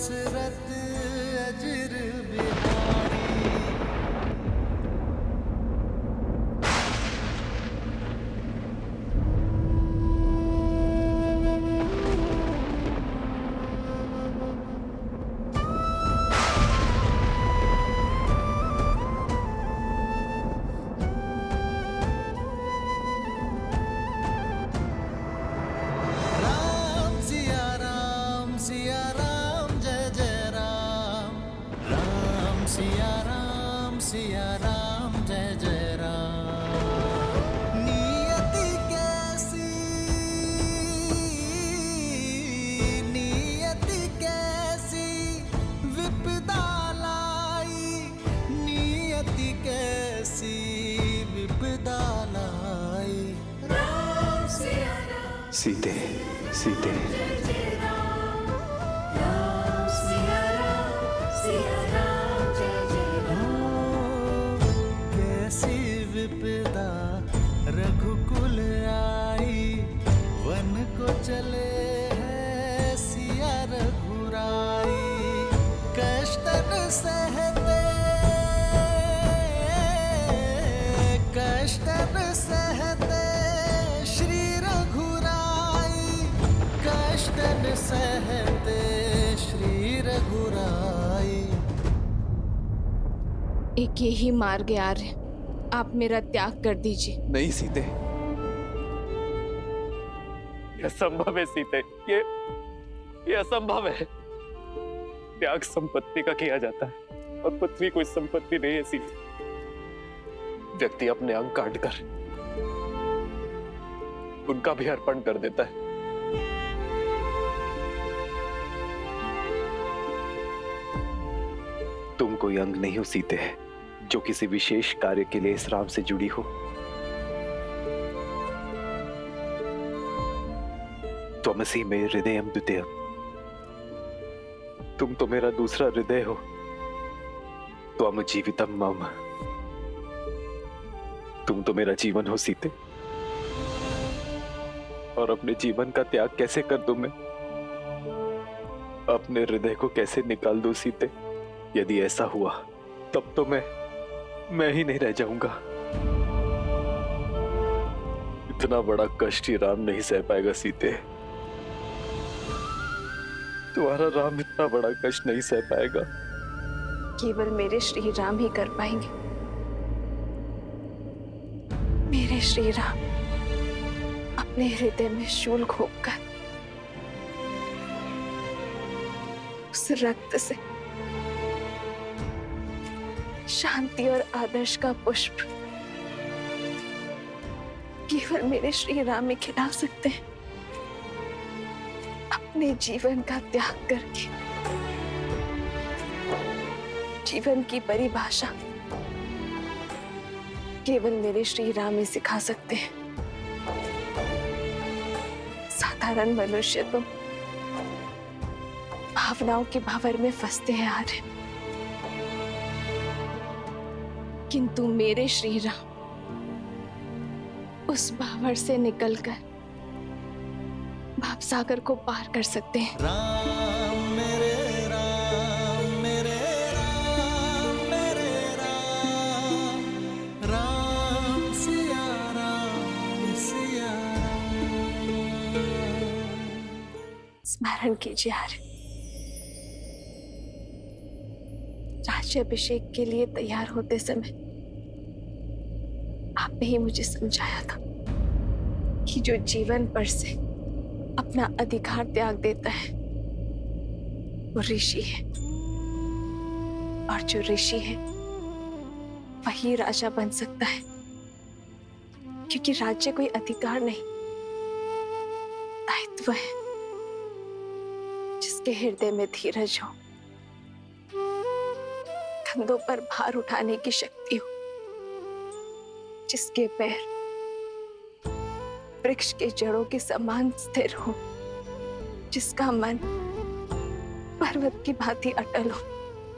दशरथ अजर बिहारी। सिया राम जय जय राम, राम सिया राम जय जय राम। नियति कैसी विपदा लाई, नियति कैसी विपदा लाई। राम सिया राम सीते सीते विपदा रघुकुल आई, वन को चले हैं सिया रघुराई। कष्टन सहते श्री रघुराई, कष्टन सहते श्री रघुराई। एक यही मार्ग है आर्य, आप मेरा त्याग कर दीजिए। नहीं सीते, यह असंभव है सीते, ये असंभव है। त्याग संपत्ति का किया जाता है और पृथ्वी कोई संपत्ति नहीं है सीते। व्यक्ति अपने अंग काट कर उनका भी अर्पण कर देता है। तुम कोई अंग नहीं हो सीते, जो किसी विशेष कार्य के लिए इस राम से जुड़ी हो। त्वमसि मे हृदयम द्वितीयम, तुम तो मेरा दूसरा हृदय हो। त्वम जीवितम मम, तुम तो मेरा जीवन हो सीते। और अपने जीवन का त्याग कैसे कर दूं मैं? अपने हृदय को कैसे निकाल दूं सीते? यदि ऐसा हुआ तब तो मैं ही नहीं रह जाऊंगा। इतना बड़ा कष्ट ही राम नहीं सह पाएगा सीते। तुम्हारा राम इतना बड़ा कष्ट नहीं सह पाएगा। केवल मेरे श्री राम ही कर पाएंगे। मेरे श्री राम अपने हृदय में शूल घोंपकर उस रक्त से शांति और आदर्श का पुष्प केवल मेरे श्री राम ही खिला सकते हैं। अपने जीवन का त्याग करके जीवन की परिभाषा केवल मेरे श्री राम ही सिखा सकते हैं। साधारण मनुष्य तो भावनाओं के भावर में फंसते हैं आर्य, किंतु मेरे श्री राम उस भावर से निकलकर भावसागर को पार कर सकते हैं। राम मेरे राम मेरे राम मेरे राम, राम सिया राम सिया राम। स्मरण कीजिए आर्य, राज्याभिषेक के लिए तैयार होते समय आपने ही मुझे समझाया था कि जो जीवन पर से अपना अधिकार त्याग देता है वो ऋषि है, और जो ऋषि है वही राजा बन सकता है, क्योंकि राज्य कोई अधिकार नहीं, दायित्व है। जिसके हृदय में धीरज हो, कंधों पर भार उठाने की शक्ति हो, जिसके पैर वृक्ष के जड़ों के समान स्थिर हो, जिसका मन पर्वत की भांति अटल हो,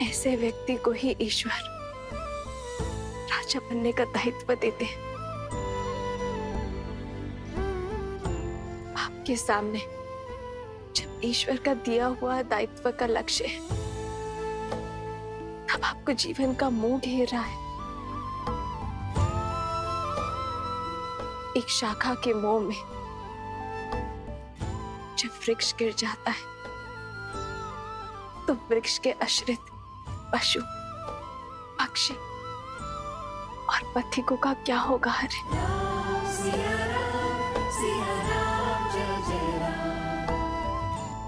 ऐसे व्यक्ति को ही ईश्वर राजा बनने का दायित्व देते हैं। आपके सामने जब ईश्वर का दिया हुआ दायित्व का लक्ष्य है, तब आपको जीवन का मोह घेर रहा है। एक शाखा के मोह में जब वृक्ष गिर जाता है तो वृक्ष के आश्रित पशु, पक्षी और पथिकों का क्या होगा? हरे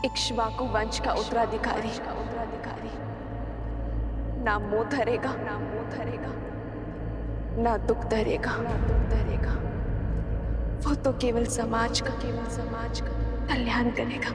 इक्ष्वाकु वंश का उत्तराधिकारी ना मोह धरेगा, ना दुख धरेगा। वो तो केवल समाज का कल्याण करेगा।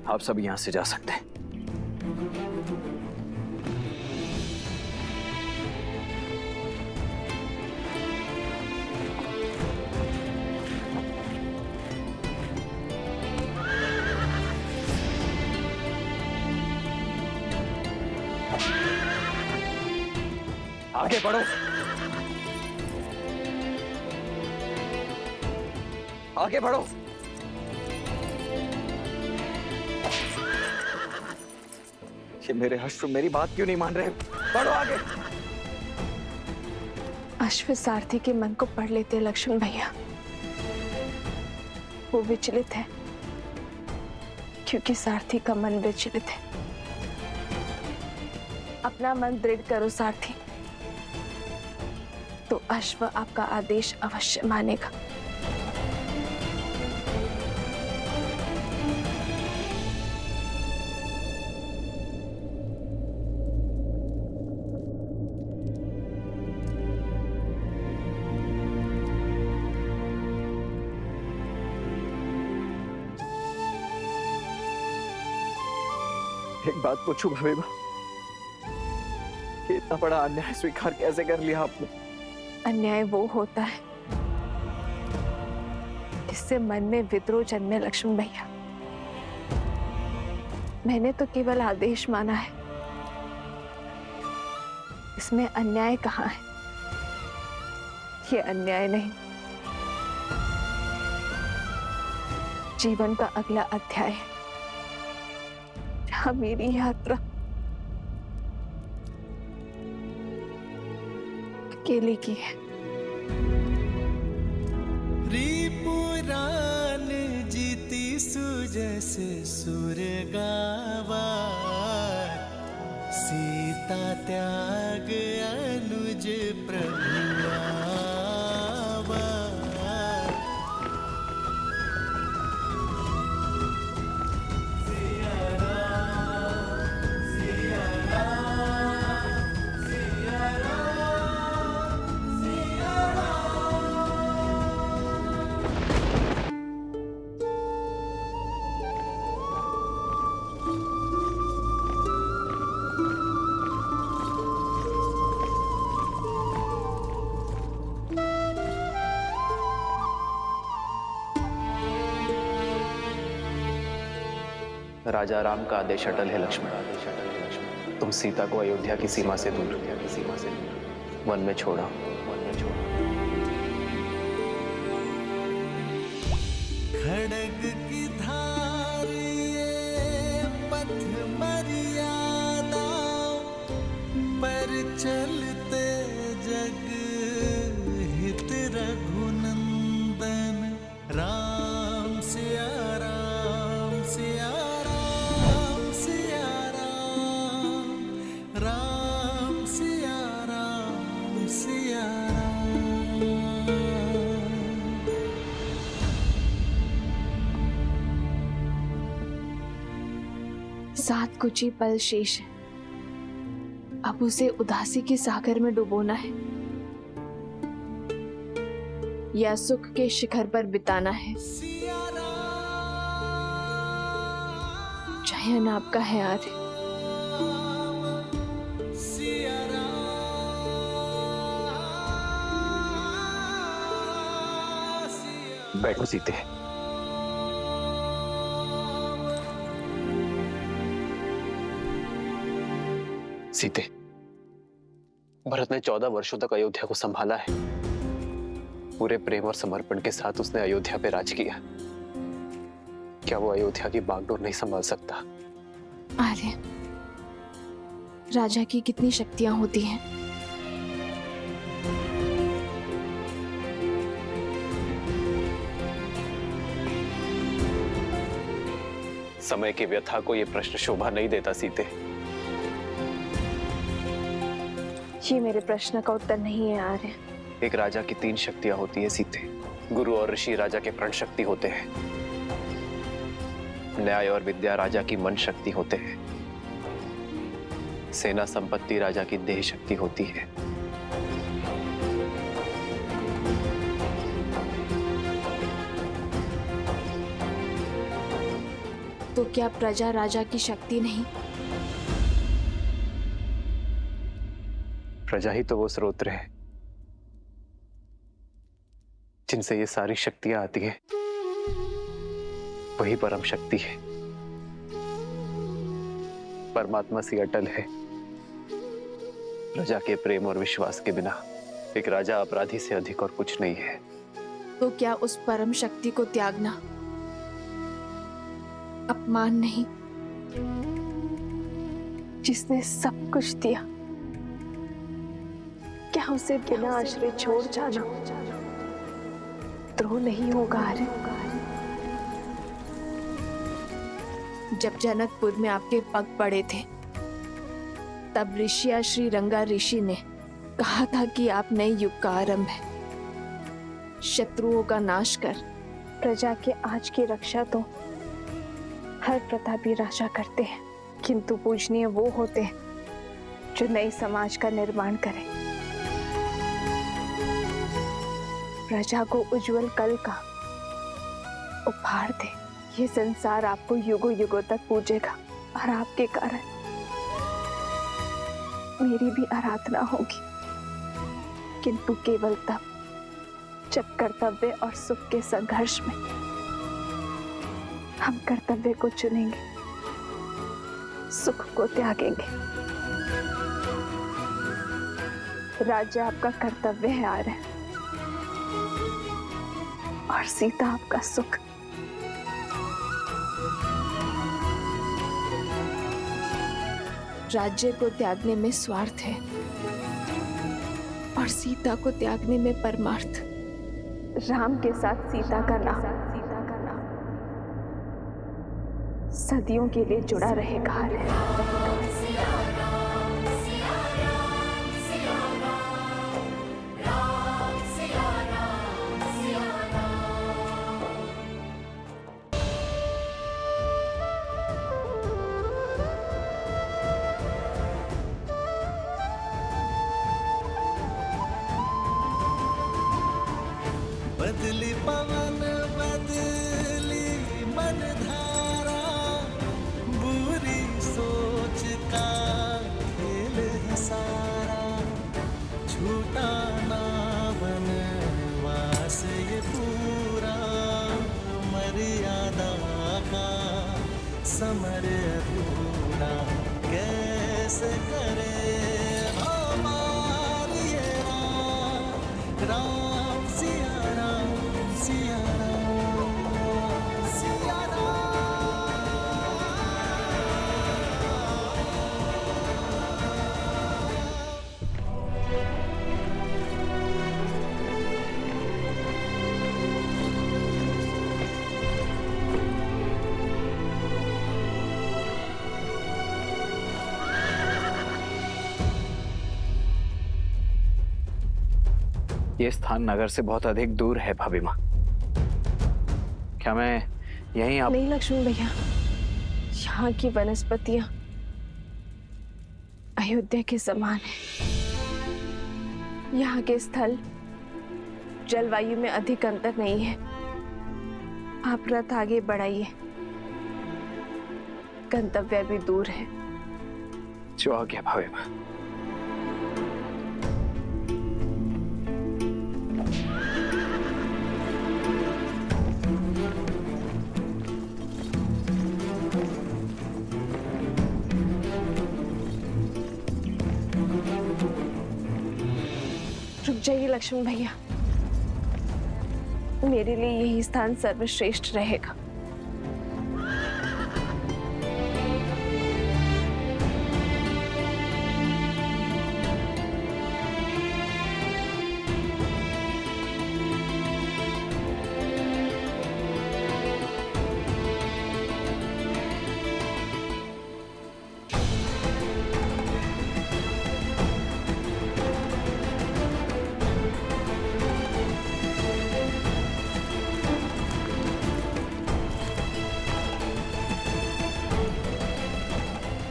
आप सब यहां से जा सकते हैं। आगे बढ़ो, आगे बढ़ो। ये मेरे अश्व मेरी बात क्यों नहीं मान रहे? बढ़ो आगे। अश्व सारथी के मन को पढ़ लेते लक्ष्मण भैया। वो विचलित है क्योंकि सारथी का मन विचलित है। अपना मन दृढ़ करो सारथी, तो अश्व आपका आदेश अवश्य मानेगा। एक बात पूछूं भवेबा, कि इतना बड़ा अन्याय स्वीकार कैसे कर लिया आपने? अन्याय वो होता है जिससे मन में विद्रोह जन्मे लक्ष्मण भैया। मैंने तो केवल आदेश माना है, इसमें अन्याय कहाँ है? ये अन्याय नहीं, जीवन का अगला अध्याय है जहां मेरी यात्रा अकेले की है। रिपुरान जीती सुजैसे सुर गावा, सीता त्याग अनुज प्रभु आवा। राजा राम का आदेश अटल है लक्ष्मण। तुम सीता को अयोध्या की सीमा से दूर वन में छोड़ा। खड़ग की धार ये पथ मर्यादा, पर चलते जग हित रघुनंदन। राम सिया राम सिया राम सिया राम, राम सिया राम सिया राम। 7 कुछ ही पल शेष है। अब उसे उदासी के सागर में डुबोना है या सुख के शिखर पर बिताना है। चयन आपका है आर्य। बैठो सीते। सीते, भरत ने 14 वर्षों तक अयोध्या को संभाला है। पूरे प्रेम और समर्पण के साथ उसने अयोध्या पे राज किया। क्या वो अयोध्या की बागडोर नहीं संभाल सकता? आर्य, राजा की कितनी शक्तियां होती हैं। समय की व्यथा को यह प्रश्न शोभा नहीं देता सीते। ये मेरे प्रश्न का उत्तर नहीं है आर्य। एक राजा की 3 शक्तियां होती है सीते। गुरु और ऋषि राजा के प्रण शक्ति होते हैं। न्याय और विद्या राजा की मन शक्ति होते हैं। सेना संपत्ति राजा की देह शक्ति होती है। तो क्या प्रजा राजा की शक्ति नहीं? प्रजा ही तो वो स्रोत है जिनसे ये सारी शक्तियां आती हैं। वही परम शक्ति है, परमात्मा सी अटल है। प्रजा के प्रेम और विश्वास के बिना एक राजा अपराधी से अधिक और कुछ नहीं है। तो क्या उस परम शक्ति को त्यागना अपमान नहीं? जिसने सब कुछ दिया, क्या उसे बिना आश्रय छोड़ जाना द्रोह नहीं होगा आर्य? जब जनकपुर में आपके पग पड़े थे, तब ऋषिया श्री रंगा ऋषि ने कहा था कि आप नए युग का आरंभ है। शत्रुओं का नाश कर प्रजा के आज की रक्षा तो हर प्रतापी राजा करते हैं, किंतु पूजनीय वो होते हैं जो नए समाज का निर्माण करें, प्रजा को उज्जवल कल का उपहार दे। ये संसार आपको युगों युगों तक पूजेगा और आपके कारण मेरी भी आराधना होगी, किंतु केवल तब जब कर्तव्य और सुख के संघर्ष में हम कर्तव्य को चुनेंगे, सुख को त्यागेंगे। राज्य आपका कर्तव्य है आर्य, और सीता आपका सुख। राज्य को त्यागने में स्वार्थ है और सीता को त्यागने में परमार्थ। राम के साथ सीता का नाम सदियों के लिए जुड़ा रहेगा। बदली पवन बदली मन धारा, बुरी सोच का खेल है सारा। झूठा ना बनवास ये पूरा, मर्यादा का समर अधूरा। कैसे करे हमारी ये राम सिया राम सिया राम सिया राम। ये स्थान नगर से बहुत अधिक दूर है भाभी माँ। क्या मैं यहीं आप? नहीं लक्ष्मण भैया, यहाँ की वनस्पतियां अयोध्या के समान है। यहाँ के स्थल जलवायु में अधिक अंतर नहीं है। आप रथ आगे बढ़ाइए, गंतव्य भी दूर है। जो आ गया भावे मां। रुक जाइए लक्ष्मण भैया, मेरे लिए यही स्थान सर्वश्रेष्ठ रहेगा।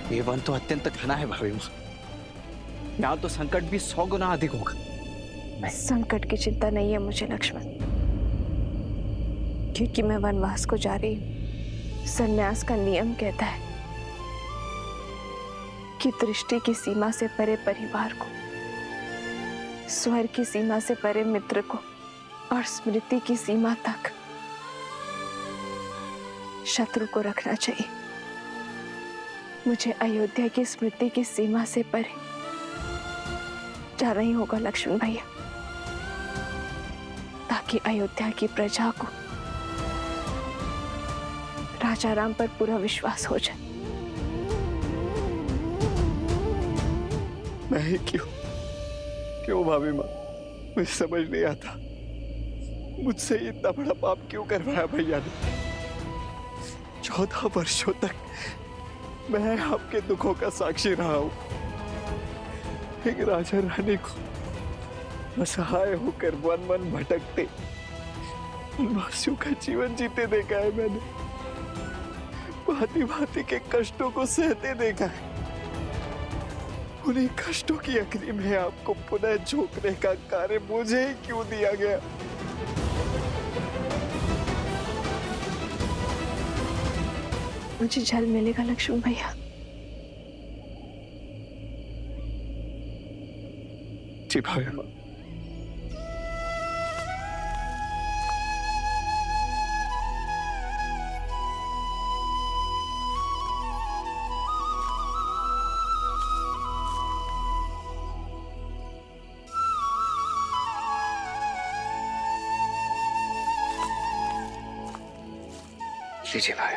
ये वन तो अत्यंत घना है भाभी माँ, यहाँ तो संकट भी 100 गुना अधिक होगा। संकट की चिंता नहीं है मुझे लक्ष्मण, क्योंकि मैं वनवास को जा रही हूँ। संन्यास का नियम कहता है कि दृष्टि की सीमा से परे परिवार को, स्वर की सीमा से परे मित्र को और स्मृति की सीमा तक शत्रु को रखना चाहिए। मुझे अयोध्या की स्मृति की सीमा से परे जाना ही होगा लक्ष्मण भैया, ताकि अयोध्या की प्रजा को राजा राम पर पूरा विश्वास हो जाए। मैं ही क्यों भाभी माँ, मुझे समझ नहीं आता मुझसे इतना बड़ा पाप क्यों करवाया भैया ने। 14 वर्षों तक मैं आपके दुखों का साक्षी रहा हूं। एक राजा रानी को असहाय होकर वन वन भटकते वनवासियों का जीवन जीते देखा है मैंने। भांति भांति के कष्टों को सहते देखा है। उन्हीं कष्टों की अग्नि में आपको पुनः झोंकने का कार्य मुझे ही क्यों दिया गया। मुझे जल मिलेगा लक्ष्मण भैया। जी भाभी माँ। लीजिए भाई।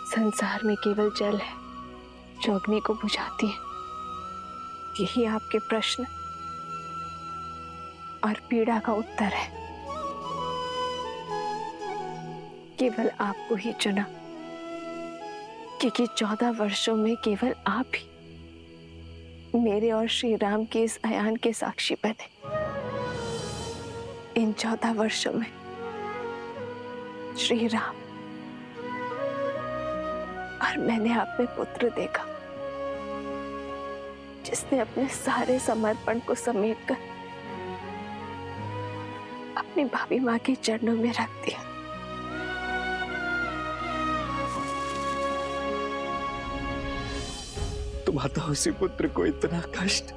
संसार में केवल जल है जो अग्नि को बुझाती है। यही आपके प्रश्न और पीड़ा का उत्तर है। केवल आपको ही चुना, क्योंकि 14 वर्षों में केवल आप ही मेरे और श्री राम के इस अयान के साक्षी बने। इन 14 वर्षों में श्री राम और मैंने आप में पुत्र देखा, जिसने अपने सारे समर्पण को समेटकर अपनी भाभी माँ के चरणों में रख दिया। तुम्हारा उसी पुत्र को इतना कष्ट,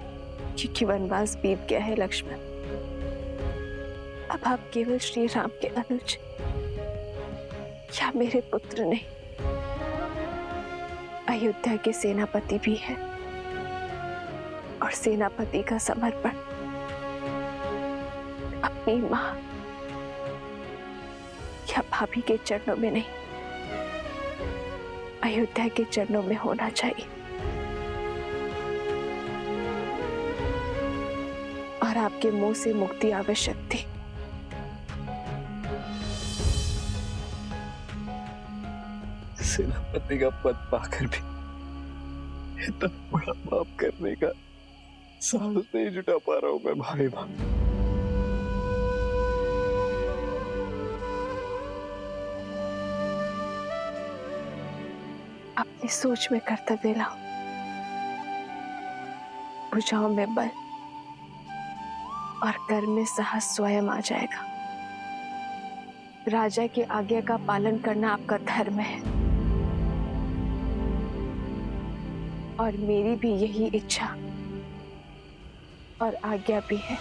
क्योंकि वनवास बीत गया है लक्ष्मण। अब आप केवल श्री राम के अनुज या मेरे पुत्र नहीं, अयोध्या के सेनापति भी हैं। और सेनापति का समर्पण अपनी मां या भाभी के चरणों में नहीं, अयोध्या के चरणों में होना चाहिए। और आपके मुंह से मुक्ति आवश्यक थी। सेनापति का पद पाकर भी इतना बड़ा पाप करने का साहस नहीं जुटा पा रहा हूं मैं भाभी माँ। अपनी सोच में कर्तव्य लाओ, भुजाओं में बल और कर में साहस स्वयं आ जाएगा। राजा की आज्ञा का पालन करना आपका धर्म है और मेरी भी यही इच्छा और आज्ञा भी है।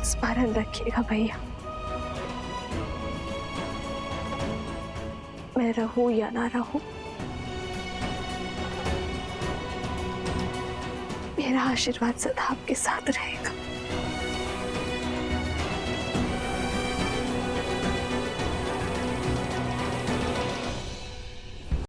स्मरण रखिएगा भैया, मैं रहूं या ना रहूं, मेरा आशीर्वाद सदा आपके साथ रहेगा।